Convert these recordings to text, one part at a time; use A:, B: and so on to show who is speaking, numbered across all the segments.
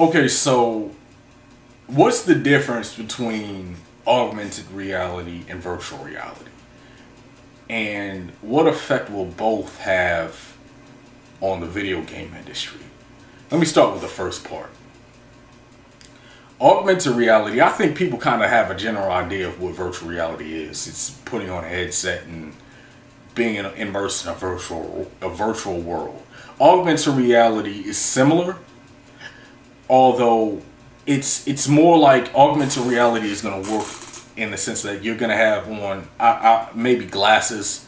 A: Okay, so what's the difference between augmented reality and virtual reality? And what effect will both have on the video game industry? Let me start with the first part. Augmented reality, I think people kind of have a general idea of what virtual reality is. It's putting on a headset and being immersed in a virtual world. Augmented reality is similar, although it's more like augmented reality is going to work in the sense that you're going to have on maybe glasses.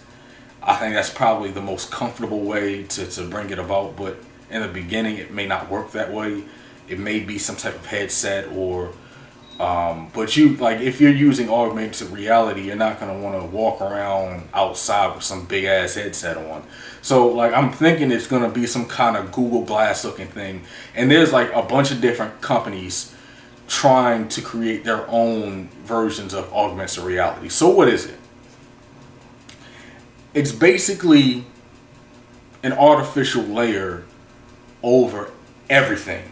A: I think that's probably the most comfortable way to bring it about, but in the beginning it may not work that way. It may be some type of headset or but you, like, if you're using augmented reality, you're not going to want to walk around outside with some big ass headset on. So like I'm thinking it's going to be some kind of Google Glass looking thing, and there's like a bunch of different companies trying to create their own versions of augmented reality. So what is it? It's basically an artificial layer over everything.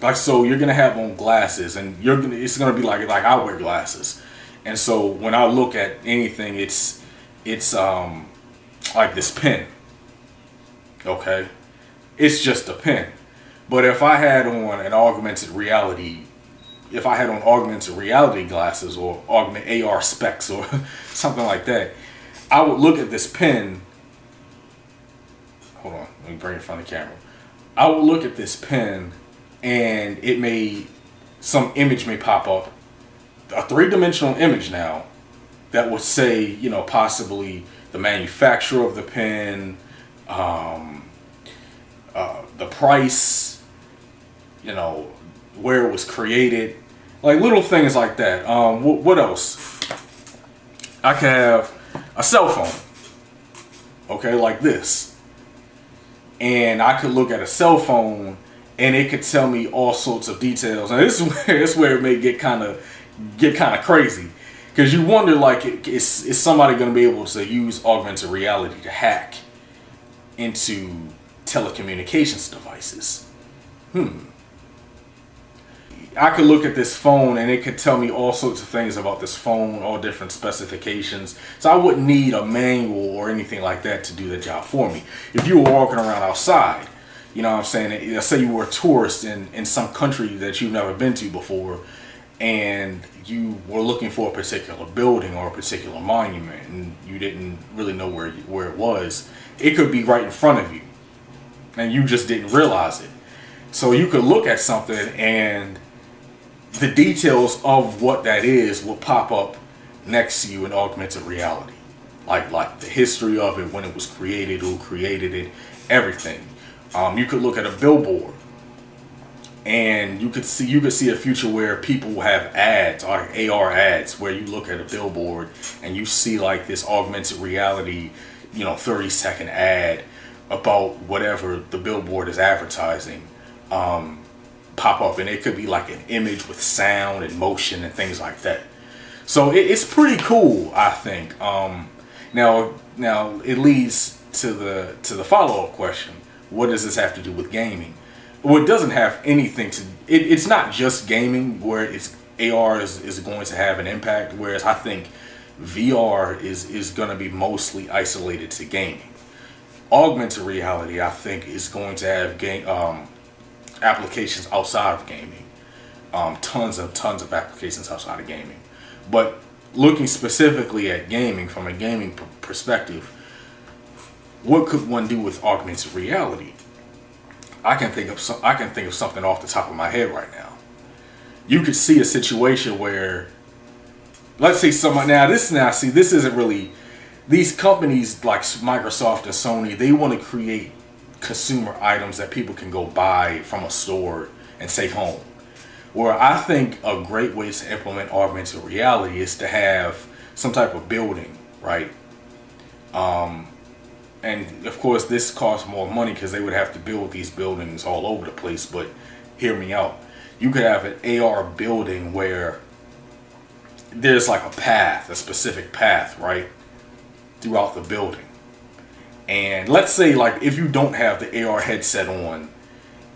A: Like, so you're gonna have on glasses, and it's gonna be like I wear glasses, and so when I look at anything, it's like this pen. Okay, it's just a pen. But if I had on augmented reality glasses or augment AR specs or something like that, I would look at this pen. Hold on, let me bring it in front of the camera. I would look at this pen, and some image may pop up, a three-dimensional image now, that would say, possibly the manufacturer of the pen, the price, where it was created, like little things like that. What else? I could have a cell phone, okay, like this, and I could look at a cell phone, and it could tell me all sorts of details. And this is where it may get kind of crazy, because you wonder, like, is somebody going to be able to use augmented reality to hack into telecommunications devices? I could look at this phone, and it could tell me all sorts of things about this phone, all different specifications. So I wouldn't need a manual or anything like that to do the job for me. If you were walking around outside, you know what I'm saying? Let's say you were a tourist in some country that you've never been to before, and you were looking for a particular building or a particular monument, and you didn't really know where it was. It could be right in front of you, and you just didn't realize it. So you could look at something, and the details of what that is will pop up next to you in augmented reality, like the history of it, when it was created, who created it, everything. You could look at a billboard, and you could see a future where people will have ads, or AR ads, where you look at a billboard and you see like this augmented reality, 30-second ad about whatever the billboard is advertising, pop up, and it could be like an image with sound and motion and things like that. So it's pretty cool, I think. Now it leads to the follow-up question. What does this have to do with gaming? Well, it doesn't have anything to. It's not just gaming where AR is going to have an impact. Whereas I think VR is going to be mostly isolated to gaming. Augmented reality, I think, is going to have applications outside of gaming. Tons of applications outside of gaming. But looking specifically at gaming from a gaming perspective, what could one do with augmented reality? I can think of something off the top of my head right now. You could see a situation where, let's say this isn't really, these companies like Microsoft and Sony, they want to create consumer items that people can go buy from a store and take home. Where I think a great way to implement augmented reality is to have some type of building, right? And of course this costs more money because they would have to build these buildings all over the place, but hear me out. You could have an AR building where there's like a specific path, right, throughout the building. And let's say, like, if you don't have the AR headset on,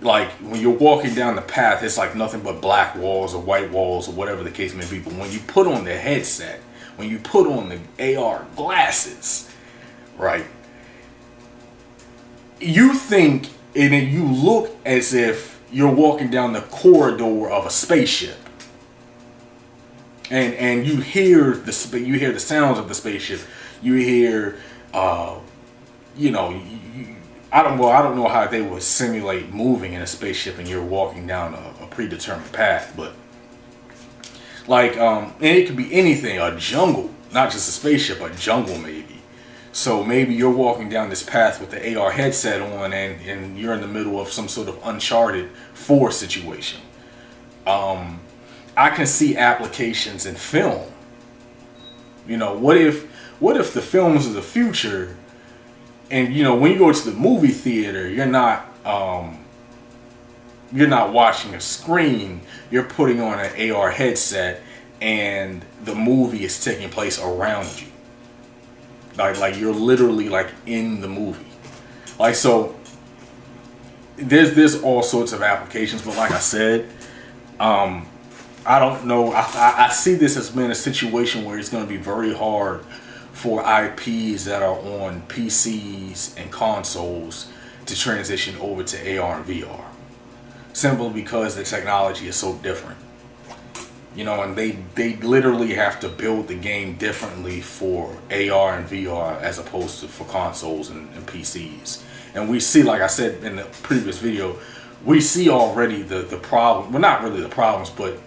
A: like when you're walking down the path, it's like nothing but black walls or white walls or whatever the case may be. But when you put on the headset, when you put on the AR glasses, right, you think and then you look as if you're walking down the corridor of a spaceship, and you hear the sounds of the spaceship. You hear, you know, I don't know how they would simulate moving in a spaceship and you're walking down a predetermined path, but like, and it could be anything, a jungle, not just a spaceship, a jungle maybe. So maybe you're walking down this path with the AR headset on, and you're in the middle of some sort of Uncharted 4 situation. I can see applications in film. You know, what if the films of the future, and you know, when you go to the movie theater, you're not watching a screen, you're putting on an AR headset and the movie is taking place around you. Like you're literally like in the movie. Like, so there's all sorts of applications, but like I said, I don't know. I see this as being a situation where it's going to be very hard for IPs that are on PCs and consoles to transition over to AR and VR. Simply because the technology is so different. You know, and they literally have to build the game differently for AR and VR as opposed to for consoles and PCs. And we see, like I said in the previous video, we see already the problem. Well, not really the problems, but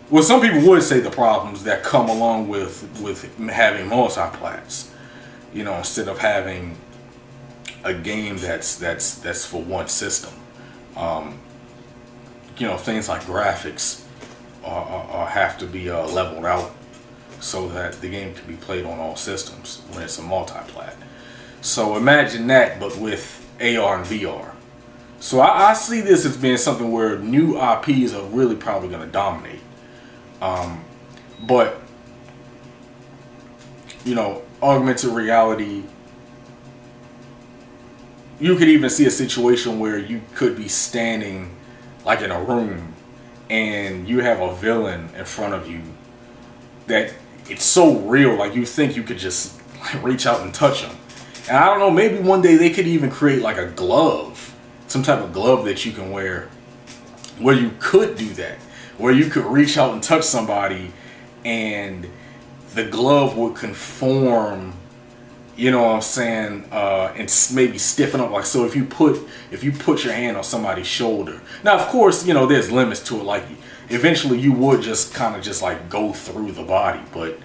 A: well, some people would say the problems that come along with having multiplats. You know, instead of having a game that's for one system. You know, things like graphics have to be leveled out so that the game can be played on all systems when it's a multiplat. So imagine that, but with AR and VR. So I see this as being something where new IPs are really probably going to dominate. But you know, augmented reality, you could even see a situation where you could be standing like in a room and you have a villain in front of you that it's so real, like you think you could just like reach out and touch them. And I don't know, maybe one day they could even create like a glove, some type of glove that you can wear where you could do that, where you could reach out and touch somebody and the glove would conform, you know what I'm saying, and maybe stiffen up. Like, so if you put your hand on somebody's shoulder, now of course, you know, there's limits to it. Like eventually you would just kind of just like go through the body, but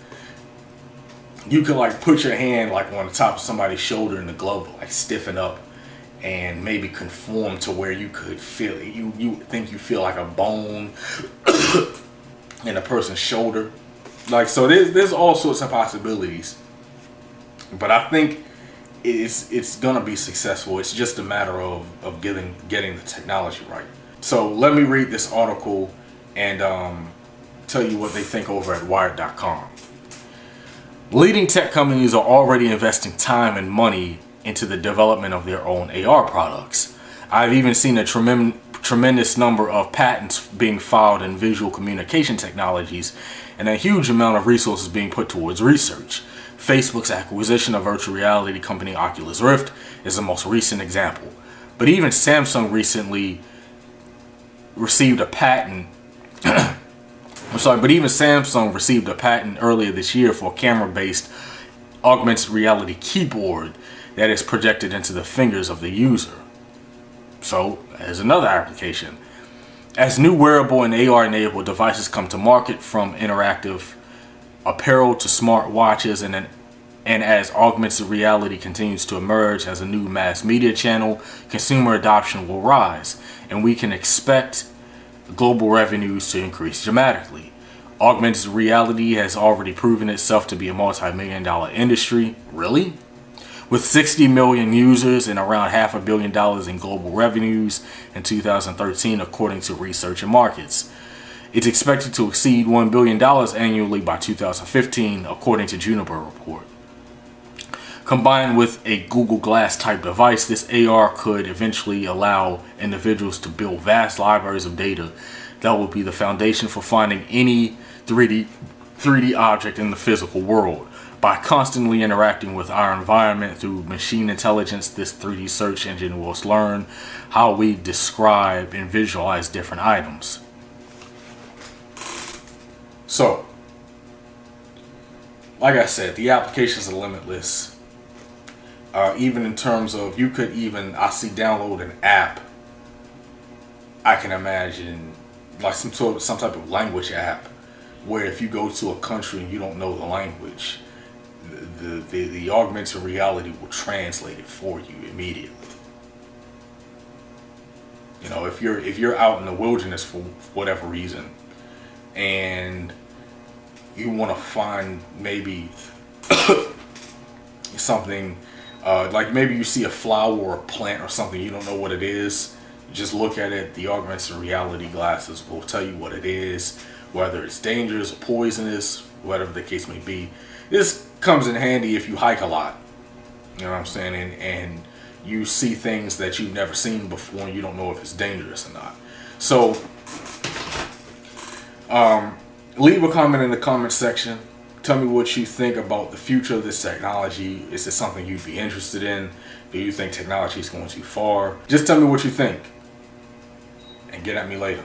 A: you could like put your hand like on the top of somebody's shoulder and the glove like stiffen up and maybe conform to where you could feel it. You think you feel like a bone in a person's shoulder. Like, so there's all sorts of possibilities. But I think it's gonna be successful. It's just a matter of getting the technology right. So let me read this article and tell you what they think over at Wired.com. Leading tech companies are already investing time and money into the development of their own AR products. I've even seen a tremendous number of patents being filed in visual communication technologies and a huge amount of resources being put towards research. Facebook's acquisition of virtual reality company Oculus Rift is the most recent example. But even Samsung recently received a patent. But even Samsung received a patent earlier this year for a camera-based augmented reality keyboard that is projected into the fingers of the user. So, as another application. As new wearable and AR-enabled devices come to market, from interactive apparel to smart watches, and as augmented reality continues to emerge as a new mass media channel, consumer adoption will rise, and we can expect global revenues to increase dramatically. Augmented reality has already proven itself to be a multi-million-dollar industry. Really? With 60 million users and around $500 million in global revenues in 2013, according to Research and Markets. It's expected to exceed $1 billion annually by 2015, according to Juniper report. Combined with a Google Glass type device, this AR could eventually allow individuals to build vast libraries of data that will be the foundation for finding any 3D object in the physical world. By constantly interacting with our environment through machine intelligence, this 3D search engine will learn how we describe and visualize different items. So, like I said, the applications are limitless. Even in terms of, you could even, I see, download an app. I can imagine like some type of language app, where if you go to a country and you don't know the language, the augmented reality will translate it for you immediately. You know, if you're out in the wilderness for whatever reason, and you want to find maybe something, like maybe you see a flower or a plant or something, you don't know what it is, just look at it. The augmented reality glasses will tell you what it is, whether it's dangerous or poisonous, whatever the case may be. This comes in handy if you hike a lot, you know what I'm saying, and you see things that you've never seen before and you don't know if it's dangerous or not. So leave a comment in the comment section. Tell me what you think about the future of this technology. Is this something you'd be interested in? Do you think technology is going too far? Just tell me what you think and get at me later.